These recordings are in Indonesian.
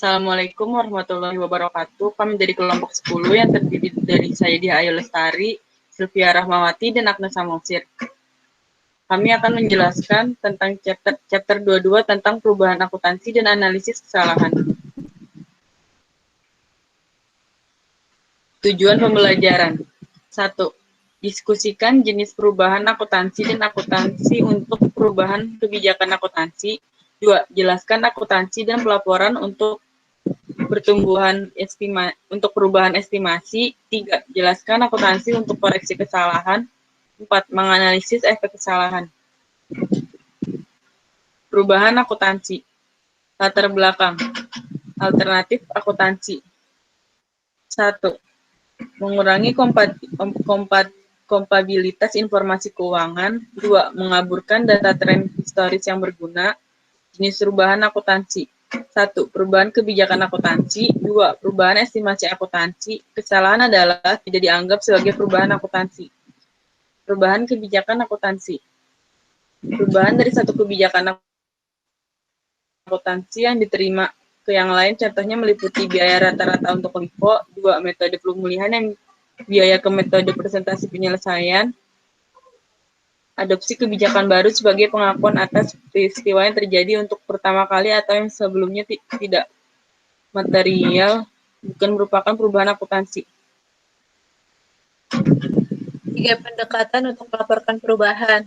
Assalamualaikum warahmatullahi wabarakatuh. Kami dari kelompok 10 yang terdiri dari saya Diah Ayu Lestari, Sylvia Rahmawati, dan Agnes Samosir. Kami akan menjelaskan tentang chapter 22 tentang perubahan akuntansi dan analisis kesalahan. Tujuan pembelajaran. 1. Diskusikan jenis perubahan akuntansi dan akuntansi untuk perubahan kebijakan akuntansi. 2. Jelaskan akuntansi dan pelaporan untuk perubahan estimasi. 3. Jelaskan akuntansi untuk koreksi kesalahan. 4. Menganalisis efek kesalahan. Perubahan akuntansi. Latar belakang. Alternatif akuntansi. 1. Mengurangi kompatibilitas informasi keuangan. 2. Mengaburkan data tren historis yang berguna. Jenis perubahan akuntansi. 1. Perubahan kebijakan akuntansi. 2. Perubahan estimasi akuntansi. Kesalahan adalah tidak dianggap sebagai perubahan akuntansi. Perubahan kebijakan akuntansi. Perubahan dari satu kebijakan akuntansi yang diterima ke yang lain, contohnya meliputi biaya rata-rata untuk LIFO. 2. Metode pemulihan yang biaya ke metode presentasi penyelesaian. Adopsi kebijakan baru sebagai pengakuan atas peristiwa yang terjadi untuk pertama kali atau yang sebelumnya tidak material, bukan merupakan perubahan akuntansi. 3 pendekatan untuk melaporkan perubahan.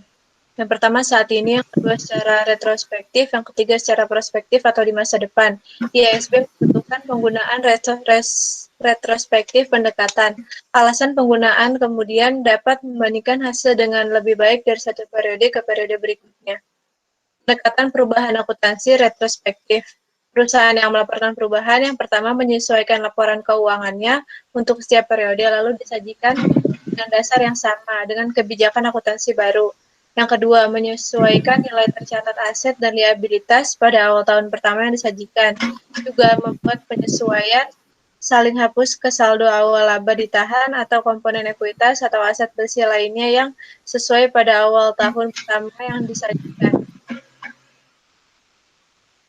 Yang pertama saat ini, yang kedua secara retrospektif, yang ketiga secara prospektif atau di masa depan. IASB membutuhkan penggunaan retrospektif pendekatan. Alasan penggunaan kemudian dapat membandingkan hasil dengan lebih baik dari satu periode ke periode berikutnya. Pendekatan perubahan akuntansi retrospektif. Perusahaan yang melaporkan perubahan yang pertama menyesuaikan laporan keuangannya untuk setiap periode lalu disajikan dengan dasar yang sama dengan kebijakan akuntansi baru. Yang kedua, menyesuaikan nilai tercatat aset dan liabilitas pada awal tahun pertama yang disajikan. Juga membuat penyesuaian saling hapus ke saldo awal laba ditahan atau komponen ekuitas atau aset bersih lainnya yang sesuai pada awal tahun pertama yang disajikan.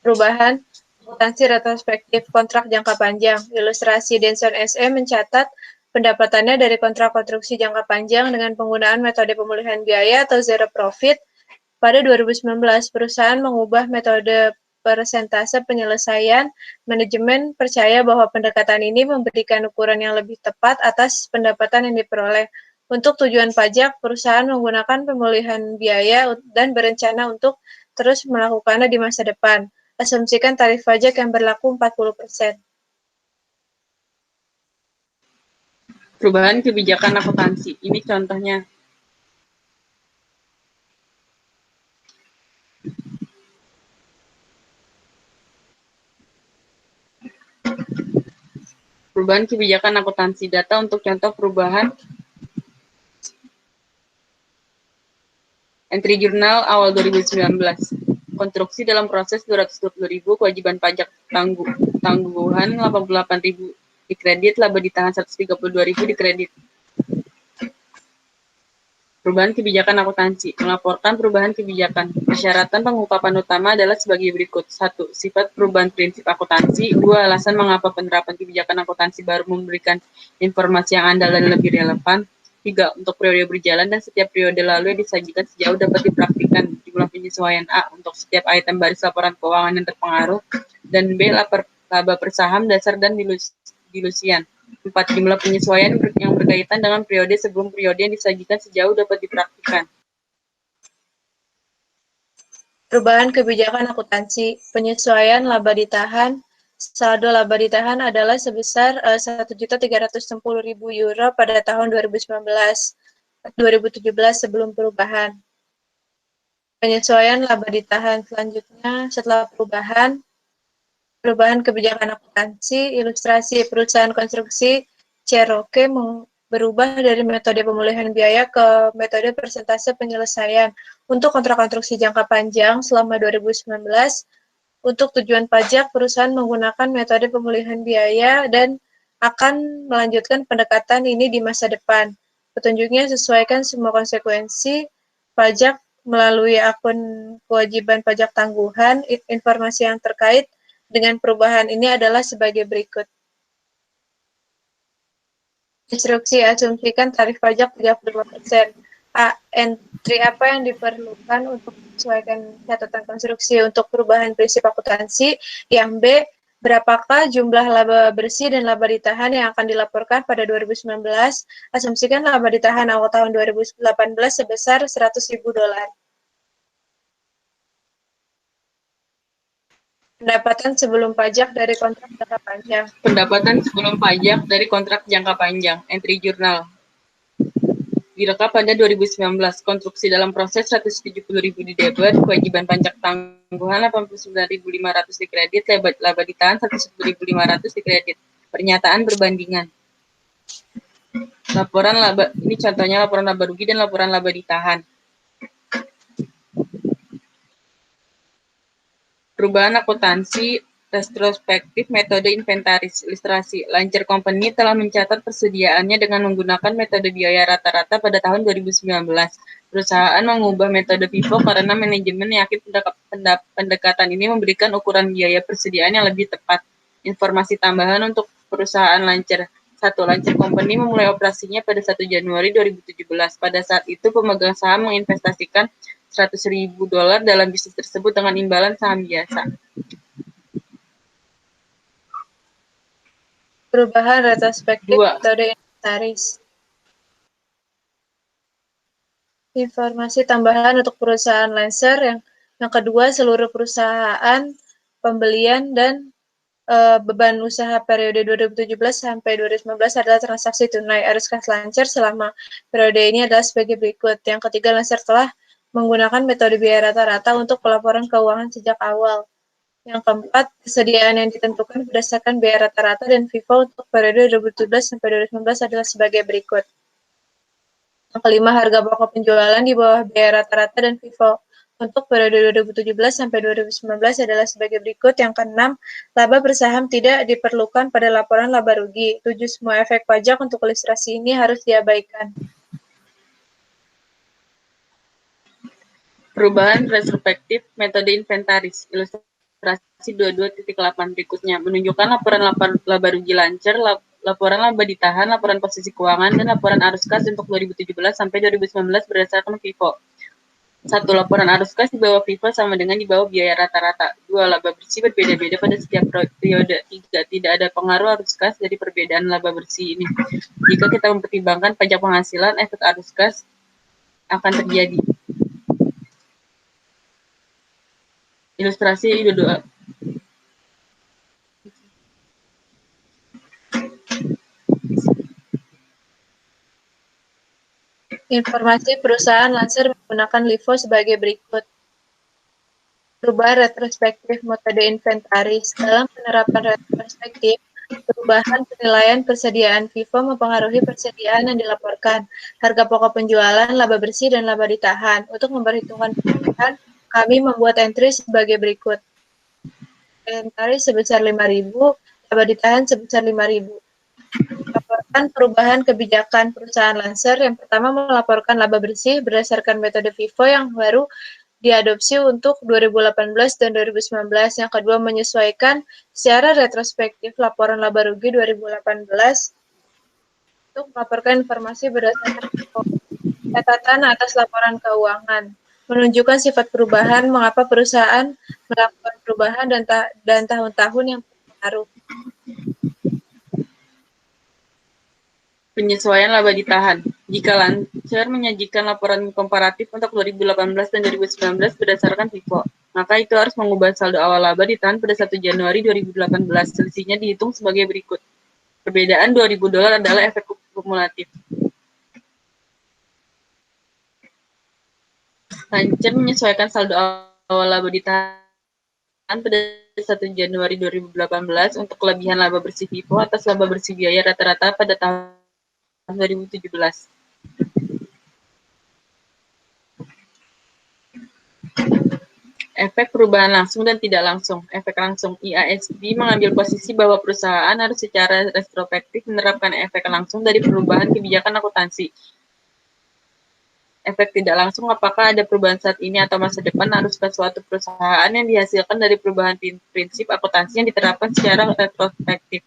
Perubahan akuntansi retrospektif kontrak jangka panjang. Ilustrasi Denson SE mencatat pendapatannya dari kontrak konstruksi jangka panjang dengan penggunaan metode pemulihan biaya atau zero profit. Pada 2019, perusahaan mengubah metode persentase penyelesaian. Manajemen percaya bahwa pendekatan ini memberikan ukuran yang lebih tepat atas pendapatan yang diperoleh. Untuk tujuan pajak, perusahaan menggunakan pemulihan biaya dan berencana untuk terus melakukannya di masa depan. Asumsikan tarif pajak yang berlaku 40%. Perubahan kebijakan akuntansi. Ini contohnya. Perubahan kebijakan akuntansi. Data untuk contoh perubahan entry jurnal awal 2019. Konstruksi dalam proses 220.000, kewajiban pajak tangguhan 88.000 dikredit, laba ditahan 132.000 dikredit. Perubahan kebijakan akuntansi. Melaporkan perubahan kebijakan. Persyaratan pengungkapan utama adalah sebagai berikut. 1. Sifat perubahan prinsip akuntansi. 2. Alasan mengapa penerapan kebijakan akuntansi baru memberikan informasi yang andal dan lebih relevan. 3. Untuk periode berjalan dan setiap periode lalu yang disajikan sejauh dapat dipraktikkan. Jumlah penyesuaian A untuk setiap item baris laporan keuangan yang terpengaruh. Dan B. Laba per saham dasar dan dilusian. 4. Jumlah penyesuaian yang berkaitan dengan periode sebelum periode yang disajikan sejauh dapat dipraktikkan. Perubahan kebijakan akuntansi. Penyesuaian laba ditahan. Saldo laba ditahan adalah sebesar 1.360.000 euro pada tahun 2017 sebelum perubahan. Penyesuaian laba ditahan selanjutnya setelah perubahan kebijakan akuntansi. Ilustrasi perusahaan konstruksi Cherokee berubah dari metode pemulihan biaya ke metode persentase penyelesaian. Untuk kontrak konstruksi jangka panjang selama 2019, untuk tujuan pajak, perusahaan menggunakan metode pemulihan biaya dan akan melanjutkan pendekatan ini di masa depan. Petunjuknya sesuaikan semua konsekuensi pajak melalui akun kewajiban pajak tangguhan. Informasi yang terkait dengan perubahan ini adalah sebagai berikut. Instruksi asumsikan tarif pajak 35%. A. Entry apa yang diperlukan untuk menyesuaikan catatan konstruksi untuk perubahan prinsip akuntansi. Yang B. Berapakah jumlah laba bersih dan laba ditahan yang akan dilaporkan pada 2019? Asumsikan laba ditahan awal tahun 2018 sebesar $100.000. Pendapatan sebelum pajak dari kontrak jangka panjang. Pendapatan sebelum pajak dari kontrak jangka panjang, entry jurnal. Direkam pada 2019, konstruksi dalam proses 170.000 di debit, kewajiban pajak tangguhan 89.500 di kredit, laba ditahan 110.500 di kredit. Pernyataan berbandingan. Laporan laba, ini contohnya laporan laba rugi dan laporan laba ditahan. Perubahan akuntansi retrospektif metode inventaris. Ilustrasi, Launcher Company telah mencatat persediaannya dengan menggunakan metode biaya rata-rata pada tahun 2019. Perusahaan mengubah metode FIFO karena manajemen yakin pendekatan ini memberikan ukuran biaya persediaan yang lebih tepat. Informasi tambahan untuk perusahaan Launcher. 1. Launcher Company memulai operasinya pada 1 Januari 2017. Pada saat itu, pemegang saham menginvestasikan $100.000 dalam bisnis tersebut dengan imbalan saham biasa. Perubahan retrospektif 2. metode inventaris. Informasi tambahan untuk perusahaan Lancer. Yang kedua, seluruh perusahaan pembelian dan beban usaha periode 2017 sampai 2019 adalah transaksi tunai. Arus kas Lancer selama periode ini adalah sebagai berikut. Yang ketiga, Lancer telah menggunakan metode biaya rata-rata untuk pelaporan keuangan sejak awal. Yang keempat, kesediaan yang ditentukan berdasarkan biaya rata-rata dan FIFO untuk periode 2017 sampai 2019 adalah sebagai berikut. Yang kelima, harga pokok penjualan di bawah biaya rata-rata dan FIFO untuk periode 2017 sampai 2019 adalah sebagai berikut. Yang keenam, laba bersaham tidak diperlukan pada laporan laba rugi. 7. Semua efek pajak untuk ilustrasi ini harus diabaikan. Perubahan retrospektif metode inventaris. Ilustrasi 22.8 berikutnya menunjukkan laporan laba rugi Lancer, laporan laba ditahan, laporan posisi keuangan, dan laporan arus kas untuk 2017 sampai 2019 berdasarkan FIFO. 1. Laporan arus kas di bawah FIFO sama dengan di bawah biaya rata-rata. 2. Laba bersih berbeda-beda pada setiap periode. 3. Tidak ada pengaruh arus kas dari perbedaan laba bersih ini. Jika kita mempertimbangkan pajak penghasilan, efek arus kas akan terjadi. Ilustrasi 22. Informasi perusahaan Lancer menggunakan LIFO sebagai berikut. Perubahan retrospektif metode inventaris. Dalam penerapan retrospektif, perubahan penilaian persediaan FIFO mempengaruhi persediaan yang dilaporkan, harga pokok penjualan, laba bersih, dan laba ditahan. Untuk memperhitungkan perubahan, kami membuat entry sebagai berikut. Entry sebesar 5.000, laba ditahan sebesar 5.000. Laporkan perubahan kebijakan perusahaan Lancer. Yang pertama, melaporkan laba bersih berdasarkan metode FIFO yang baru diadopsi untuk 2018 dan 2019. Yang kedua, menyesuaikan secara retrospektif laporan laba rugi 2018 untuk melaporkan informasi berdasarkan FIFO. Catatan atas laporan keuangan menunjukkan sifat perubahan, mengapa perusahaan melakukan perubahan dan tahun-tahun yang berpengaruh. Penyesuaian laba ditahan. Jika Lancer menyajikan laporan komparatif untuk 2018 dan 2019 berdasarkan FIFO, maka itu harus mengubah saldo awal laba ditahan pada 1 Januari 2018. Selisihnya dihitung sebagai berikut. Perbedaan $2.000 adalah efek kumulatif. Lancer menyesuaikan saldo awal laba ditahan pada 1 Januari 2018 untuk kelebihan laba bersih FIFO atas laba bersih biaya rata-rata pada tahun 2017. Efek perubahan langsung dan tidak langsung. Efek langsung, IASB mengambil posisi bahwa perusahaan harus secara retrospektif menerapkan efek langsung dari perubahan kebijakan akuntansi. efek tidak langsung apakah ada perubahan saat ini atau masa depan, haruskah suatu perusahaan yang dihasilkan dari perubahan prinsip akuntansi yang diterapkan secara retrospektif.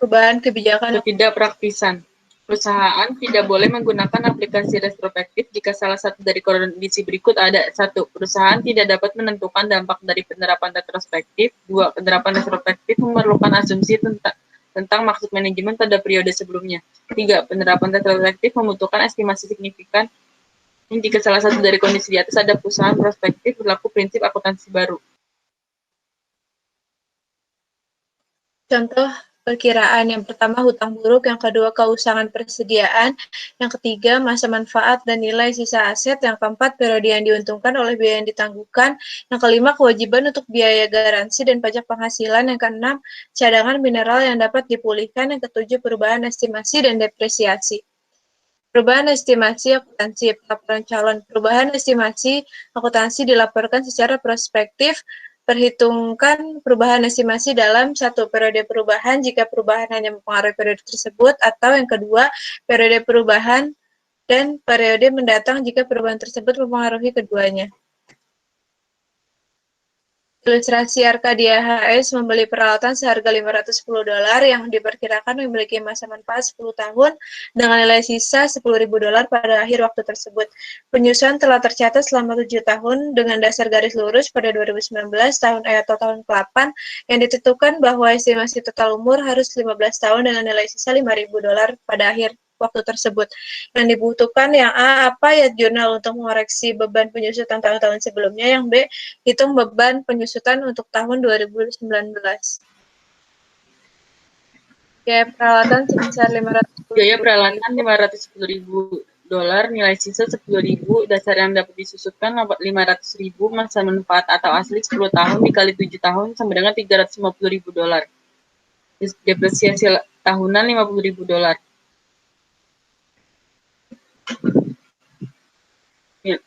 Perubahan kebijakan Ketidakpraktisan. Perusahaan tidak boleh menggunakan aplikasi retrospektif jika salah satu dari kondisi berikut ada. 1. Perusahaan tidak dapat menentukan dampak dari penerapan retrospektif. 2. Penerapan retrospektif memerlukan asumsi tentang maksud manajemen pada periode sebelumnya. 3. Penerapan retrospektif membutuhkan estimasi signifikan jika salah satu dari kondisi di atas ada. Perusahaan prospektif berlaku prinsip akuntansi baru. Contoh perkiraan yang pertama hutang buruk, yang kedua keusangan persediaan, yang ketiga masa manfaat dan nilai sisa aset, yang keempat periode yang diuntungkan oleh biaya yang ditangguhkan, yang kelima kewajiban untuk biaya garansi dan pajak penghasilan, yang keenam cadangan mineral yang dapat dipulihkan, yang ketujuh perubahan estimasi dan depresiasi. Perubahan estimasi akuntansi pelaporan calon. Perubahan estimasi akuntansi dilaporkan secara prospektif. Perhitungkan perubahan estimasi dalam satu periode perubahan jika perubahan hanya mempengaruhi periode tersebut, atau yang kedua periode perubahan dan periode mendatang jika perubahan tersebut mempengaruhi keduanya. Ilustrasi Arcadia HS membeli peralatan seharga $510 yang diperkirakan memiliki masa manfaat 10 tahun dengan nilai sisa $10.000 pada akhir waktu tersebut. Penyusuan telah tercatat selama 7 tahun dengan dasar garis lurus pada 2019 tahun atau tahun ke-8 yang ditentukan bahwa estimasi total umur harus 15 tahun dengan nilai sisa $5.000 pada akhir waktu tersebut. Yang dibutuhkan yang A, apa ya jurnal untuk mengoreksi beban penyusutan tahun-tahun sebelumnya, yang B, hitung beban penyusutan untuk tahun 2019. Biaya peralatan sebesar Biaya peralatan $510.000, nilai sisa $10.000, dasar yang dapat disusutkan $500.000, masa manfaat atau asli 10 tahun dikali 7 tahun sama dengan $350.000. Depresiasi tahunan $50.000.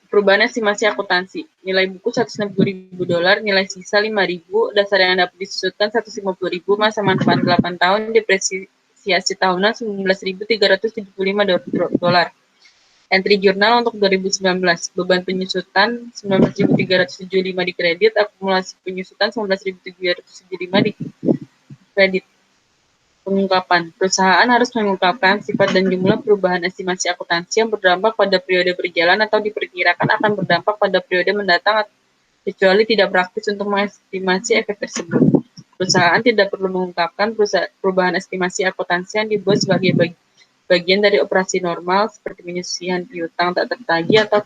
Perubahan estimasi akuntansi. Nilai buku $160.000, nilai sisa $5.000, dasar yang dapat disusutkan $150.000, masa manfaat 8 tahun, depresiasi tahunan $19.375. Entry jurnal untuk 2019. Beban penyusutan $19.375 di kredit, akumulasi penyusutan $19.775 di kredit. Pengungkapan. Perusahaan harus mengungkapkan sifat dan jumlah perubahan estimasi akuntansi yang berdampak pada periode berjalan atau diperkirakan akan berdampak pada periode mendatang, kecuali tidak praktis untuk mengestimasi efek tersebut. Perusahaan tidak perlu mengungkapkan perubahan estimasi akuntansi yang dibuat sebagai bagian dari operasi normal seperti penyisihan piutang tak tertagih atau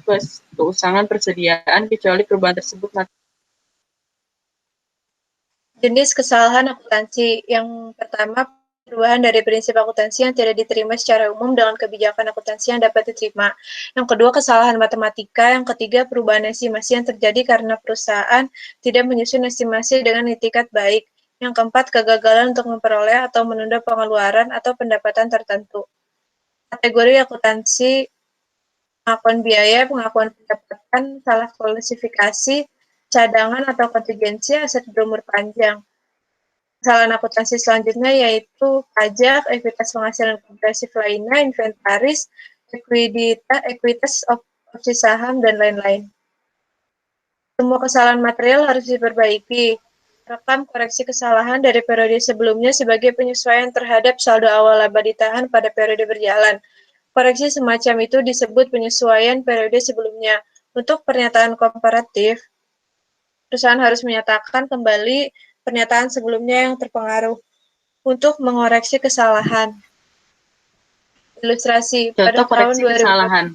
keusangan persediaan, kecuali perubahan tersebut. Jenis kesalahan akuntansi. Yang pertama, perubahan dari prinsip akuntansi yang tidak diterima secara umum dengan kebijakan akuntansi yang dapat diterima. Yang kedua, kesalahan matematika. Yang ketiga, perubahan estimasi yang terjadi karena perusahaan tidak menyusun estimasi dengan itikat baik. Yang keempat, kegagalan untuk memperoleh atau menunda pengeluaran atau pendapatan tertentu. Kategori akuntansi: pengakuan biaya, pengakuan pendapatan, salah klasifikasi, cadangan atau kontingensi, aset berumur panjang. Kesalahan akuntansi selanjutnya yaitu pajak, ekuitas penghasilan progresif lainnya, inventaris, ekuitas opsi saham, dan lain-lain. Semua kesalahan material harus diperbaiki. Rekam koreksi kesalahan dari periode sebelumnya sebagai penyesuaian terhadap saldo awal laba ditahan pada periode berjalan. Koreksi semacam itu disebut penyesuaian periode sebelumnya. Untuk pernyataan komparatif, perusahaan harus menyatakan kembali pernyataan sebelumnya yang terpengaruh untuk mengoreksi kesalahan. Ilustrasi. Contoh koreksi kesalahan.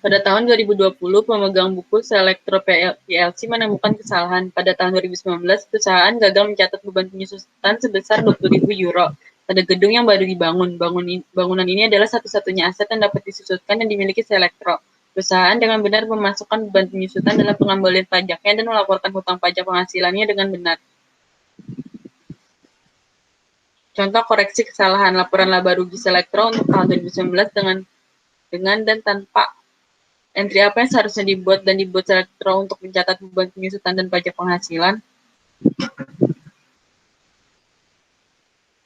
Pada tahun 2020, pemegang buku Selectro PLC menemukan kesalahan. Pada tahun 2019, perusahaan gagal mencatat beban penyusutan sebesar €20.000 pada gedung yang baru dibangun. Bangunan ini adalah satu-satunya aset yang dapat disusutkan dan dimiliki Selectro. Perusahaan dengan benar memasukkan beban penyusutan dalam pengembalian pajaknya dan melaporkan hutang pajak penghasilannya dengan benar. Contoh koreksi kesalahan. Laporan laba rugi Selectro untuk tahun 2019 dengan dan tanpa entry apa yang seharusnya dibuat Selectro untuk mencatat beban penyusutan dan pajak penghasilan.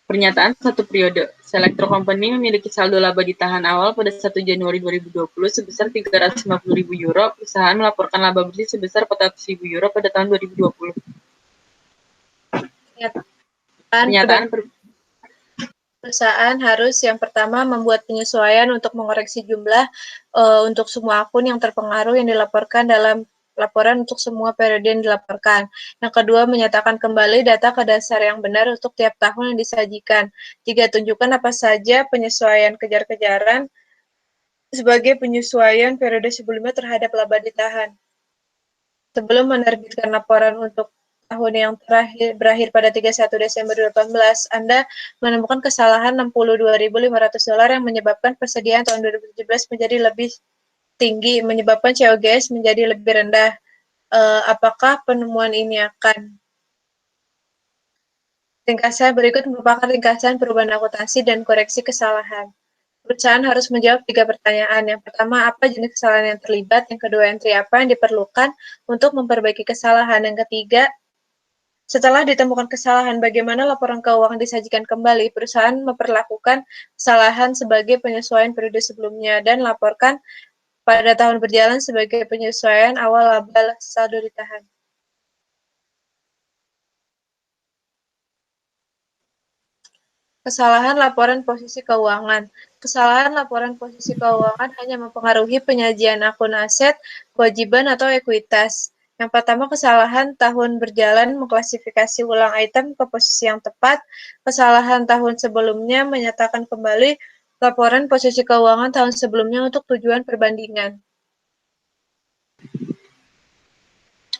Pernyataan satu periode. Selectro Company memiliki saldo laba ditahan awal pada 1 Januari 2020 sebesar 350.000 euro. Perusahaan melaporkan laba bersih sebesar 400.000 euro pada tahun 2020. Pernyataan perusahaan harus yang pertama membuat penyesuaian untuk mengoreksi jumlah untuk semua akun yang terpengaruh yang dilaporkan dalam laporan untuk semua periode yang dilaporkan. Yang kedua, menyatakan kembali data ke dasar yang benar untuk tiap tahun yang disajikan. Tiga, tunjukkan apa saja penyesuaian kejar-kejaran sebagai penyesuaian periode sebelumnya terhadap laba ditahan. Sebelum menerbitkan laporan untuk tahun yang berakhir pada 31 Desember 2018, Anda menemukan kesalahan $62.500 yang menyebabkan persediaan tahun 2017 menjadi lebih tinggi, menyebabkan COGS menjadi lebih rendah. Apakah penemuan ini akan ringkasan berikut merupakan ringkasan perubahan akuntansi dan koreksi kesalahan. Perusahaan harus menjawab 3 pertanyaan. Yang pertama, apa jenis kesalahan yang terlibat? Yang kedua, entry apa yang diperlukan untuk memperbaiki kesalahan? Yang ketiga, setelah ditemukan kesalahan, bagaimana laporan keuangan disajikan kembali? Perusahaan memperlakukan kesalahan sebagai penyesuaian periode sebelumnya dan laporkan pada tahun berjalan sebagai penyesuaian awal laba saldo ditahan. Kesalahan laporan posisi keuangan. Kesalahan laporan posisi keuangan hanya mempengaruhi penyajian akun aset, kewajiban, atau ekuitas. Yang pertama, kesalahan tahun berjalan mengklasifikasi ulang item ke posisi yang tepat. Kesalahan tahun sebelumnya menyatakan kembali laporan posisi keuangan tahun sebelumnya untuk tujuan perbandingan.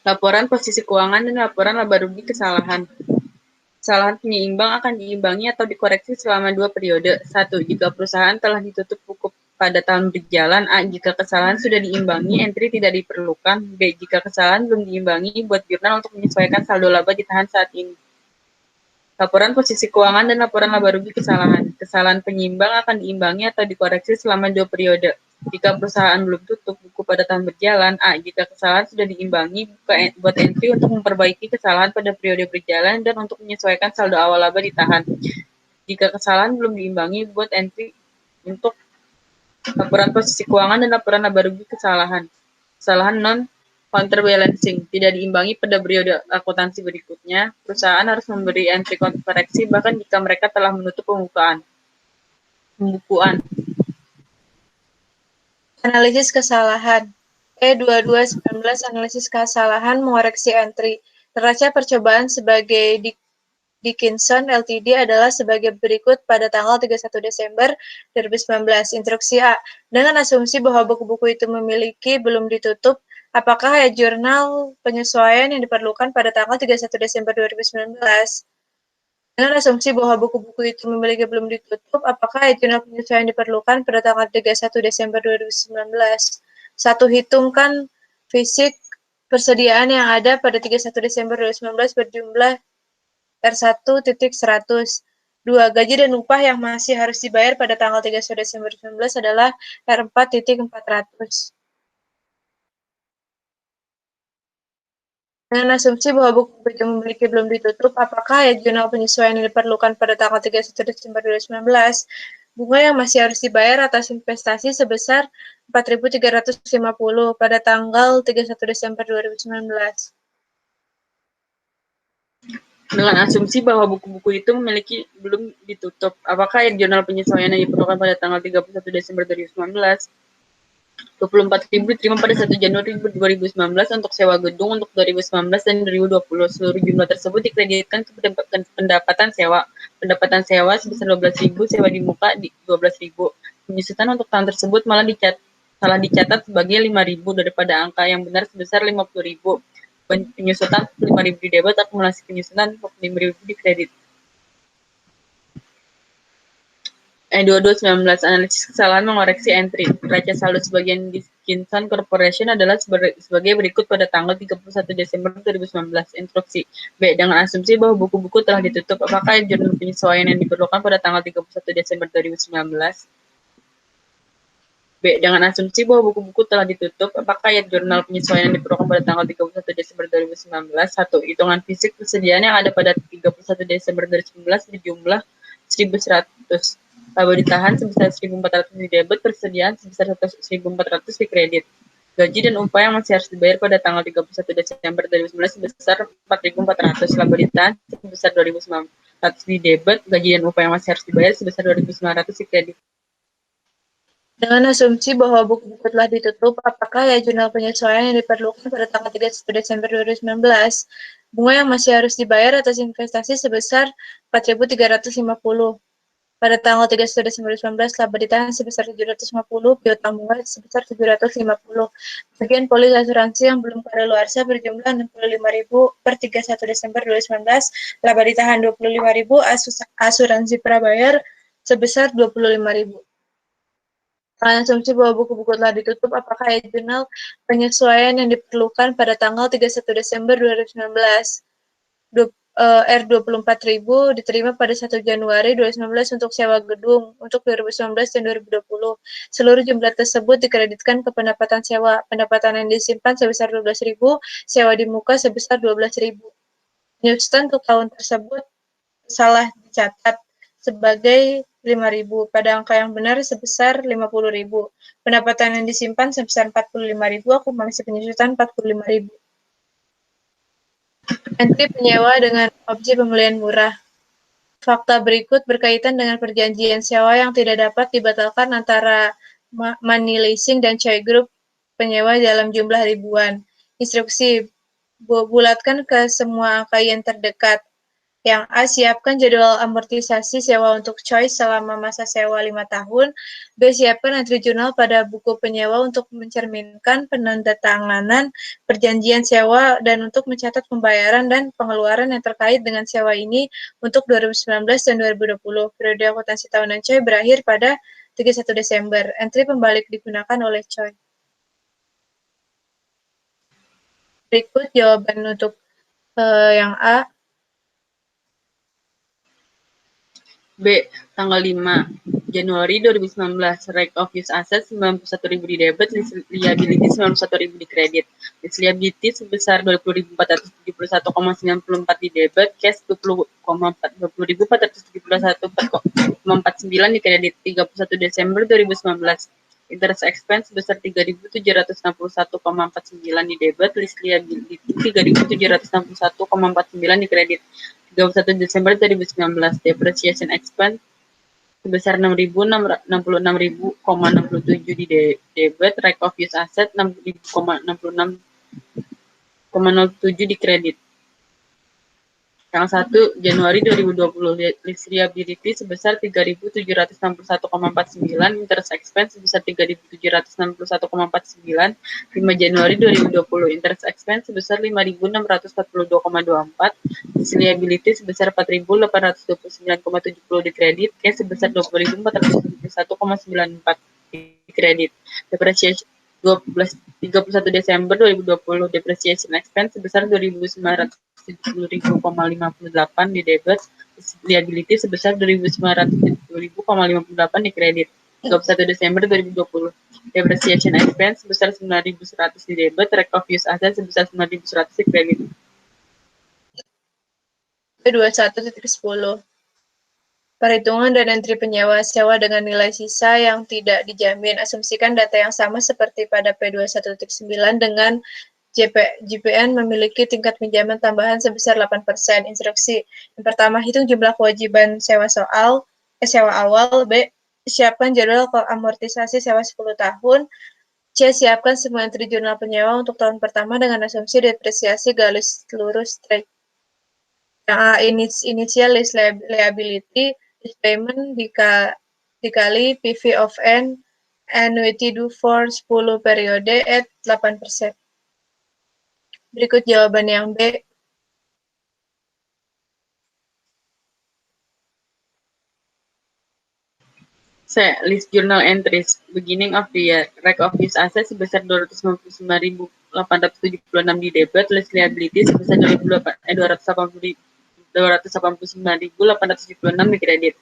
Laporan posisi keuangan dan laporan laba rugi kesalahan. Kesalahan penyeimbang akan diimbangi atau dikoreksi selama 2 periode. 1. Jika perusahaan telah ditutup buku pada tahun berjalan. A. Jika kesalahan sudah diimbangi, entry tidak diperlukan. B. Jika kesalahan belum diimbangi, buat jurnal untuk menyesuaikan saldo laba ditahan saat ini. Laporan posisi keuangan dan laporan laba rugi kesalahan. Kesalahan penyeimbang akan diimbangi atau dikoreksi selama 2 periode. Jika perusahaan belum tutup buku pada tahun berjalan. A. Jika kesalahan sudah diimbangi, buat entry untuk memperbaiki kesalahan pada periode berjalan dan untuk menyesuaikan saldo awal laba ditahan. Jika kesalahan belum diimbangi, buat entry untuk laporan posisi keuangan dan laporan laba rugi kesalahan. Kesalahan non-counterbalancing tidak diimbangi pada periode akuntansi berikutnya. Perusahaan harus memberi entry koreksi bahkan jika mereka telah menutup pembukuan. Analisis kesalahan. E2219 analisis kesalahan mengoreksi entry. Neraca percobaan sebagai Dickinson Ltd adalah sebagai berikut pada tanggal 31 Desember 2019. Instruksi A. Dengan asumsi bahwa buku-buku itu belum ditutup, apakah jurnal penyesuaian yang diperlukan pada tanggal 31 Desember 2019? Dengan asumsi bahwa buku-buku itu belum ditutup, apakah jurnal penyesuaian diperlukan pada tanggal 31 Desember 2019? 1. Hitungkan fisik persediaan yang ada pada 31 Desember 2019 berjumlah R1.100. 2. Gaji dan upah yang masih harus dibayar pada tanggal 31 Desember 2019 adalah R4.400. Dengan asumsi bahwa buku itu belum ditutup, apakah jurnal penyesuaian yang diperlukan pada tanggal 31 Desember 2019? Bunga yang masih harus dibayar atas investasi sebesar 4.350 pada tanggal 31 Desember 2019. Dengan asumsi bahwa buku-buku itu belum ditutup, apakah jurnal penyesuaian yang diperlukan pada tanggal 31 Desember 2019? 24.000 diterima pada 1 Januari 2019 untuk sewa gedung untuk 2019 dan 2020. Seluruh jumlah tersebut dikreditkan ke pendapatan sewa. Pendapatan sewa sebesar 12.000, sewa di muka di 12.000. Penyusutan untuk tahun tersebut malah salah dicatat sebagai 5.000 daripada angka yang benar sebesar 50.000. Penyusutan 5.000 di debit, akumulasi penyusutan 5.000 di kredit. 2219 analisis kesalahan mengoreksi entry. Neraca saldo sebagian Dickinson Corporation adalah sebagai berikut pada tanggal 31 Desember 2019. Instruksi B. Dengan asumsi bahwa buku-buku telah ditutup, apakah jurnal penyesuaian yang diperlukan pada tanggal 31 Desember 2019? B. Dengan asumsi bahwa buku-buku telah ditutup, apakah jurnal penyesuaian yang diperlukan pada tanggal 31 Desember 2019? 1. Hitungan fisik persediaan yang ada pada 31 Desember 2019 berjumlah 1.100. Laba ditahan sebesar 1.400 di debit, persediaan sebesar 1.400 di kredit. Gaji dan upah yang masih harus dibayar pada tanggal 31 Desember 2019 sebesar 4.400. Laba ditahan sebesar 2.900 di debit, gaji dan upah yang masih harus dibayar sebesar 2.900 di kredit. Dengan asumsi bahwa buku-buku telah ditutup, apakah ya jurnal penyesuaian yang diperlukan pada tanggal 31 Desember 2019? Bunga yang masih harus dibayar atas investasi sebesar 4.350. Pada tanggal 31 Desember 2019, laba ditahan sebesar 750, piutang bunga sebesar 750. Bagian polis asuransi yang belum kadaluarsa berjumlah 65.000 per 31 Desember 2019, laba ditahan 25.000, asuransi prabayar sebesar 25.000. Dengan asumsi bahwa buku-buku telah ditutup, apakah jurnal penyesuaian yang diperlukan pada tanggal 31 Desember 2019 R24.000 diterima pada 1 Januari 2019 untuk sewa gedung untuk 2019 dan 2020. Seluruh jumlah tersebut dikreditkan ke pendapatan sewa. Pendapatan yang disimpan sebesar 12.000, sewa di muka sebesar 12.000. Penyusutan untuk tahun tersebut salah dicatat sebagai 5.000 pada angka yang benar sebesar 50.000. Pendapatan yang disimpan sebesar 45.000, akumulasi penyusutan 45.000. Entry penyewa dengan opsi pembelian murah. Fakta berikut berkaitan dengan perjanjian sewa yang tidak dapat dibatalkan antara Money Leasing dan Choi Group penyewa dalam jumlah ribuan. Instruksi: bulatkan ke semua angka yang terdekat. Yang A, siapkan jadwal amortisasi sewa untuk Choi selama masa sewa 5 tahun. B, siapkan entry jurnal pada buku penyewa untuk mencerminkan penandatanganan perjanjian sewa dan untuk mencatat pembayaran dan pengeluaran yang terkait dengan sewa ini untuk 2019 dan 2020. Periode akuntansi tahunan Choi berakhir pada 31 Desember. Entry pembalik digunakan oleh Choi. Berikut jawaban untuk yang A. B. Tanggal 5 Januari 2019, Rate of Use Asset 91.000 di debit, Liability 91.000 di kredit. Liability sebesar 20.471,94 di debit, Cash 20.471,49 di kredit. 31 Desember 2019, Interest Expense sebesar 3.761,49 di debit, Liability 3.761,49 di kredit. 31 Desember 2019, Depreciation Expense sebesar 6.066.000,67 di debit, Right of Use Asset 6.066,07 di kredit. Tanggal 1 Januari 2020, Liability sebesar 3.761,49, Interest Expense sebesar 3.761,49, 5 Januari 2020, Interest Expense sebesar 5.642,24, Liability sebesar 4.829,70 di kredit, Cash sebesar 20.471,94 di kredit. Depreciation 31 Desember 2020, Depreciation Expense sebesar 2.970.058 di debit, Liability sebesar 2.970.058 di kredit. 31 Desember 2020, Depreciation Expense sebesar 9.100 di debit, Right of Use Asset sebesar 9.100 di kredit. 21.10 Perhitungan dan entry penyewa sewa dengan nilai sisa yang tidak dijamin. Asumsikan data yang sama seperti pada P21.9 dengan JPN memiliki tingkat pinjaman tambahan sebesar 8%. Instruksi: yang pertama, hitung jumlah kewajiban sewa awal. B, siapkan jadwal amortisasi sewa 10 tahun. C, siapkan semua entry jurnal penyewa untuk tahun pertama dengan asumsi depresiasi garis lurus straight. Yang A, initial lease liability, lease payment dikali PV of N, annuity due for 10 periode at 8%. Berikut jawaban yang B. C. List journal entries beginning of the year. Right of Use Asset sebesar 299.876 di debit, list liability sebesar 289.876 di kredit.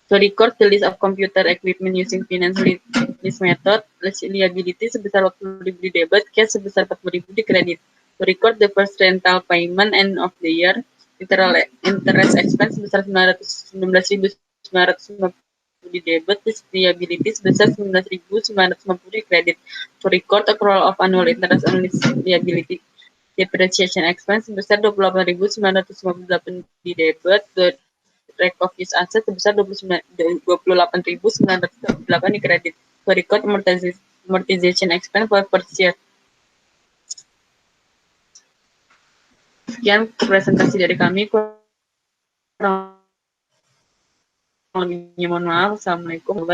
To record the list of computer equipment using finance lease method, list liability sebesar 40.000 di debit, cash sebesar 40.000 di kredit. To record the first rental payment end of the year, interest expense sebesar 919.950 di debit, liability sebesar 19.950 di kredit. To record accrual of annual interest on liability. Depreciation expense sebesar 28.958 di debit, the rate of use asset sebesar 28.908 di kredit. To record amortization expense for first year. Sekian presentasi dari kami. Kurang lebihnya mohon maaf. Assalamualaikum.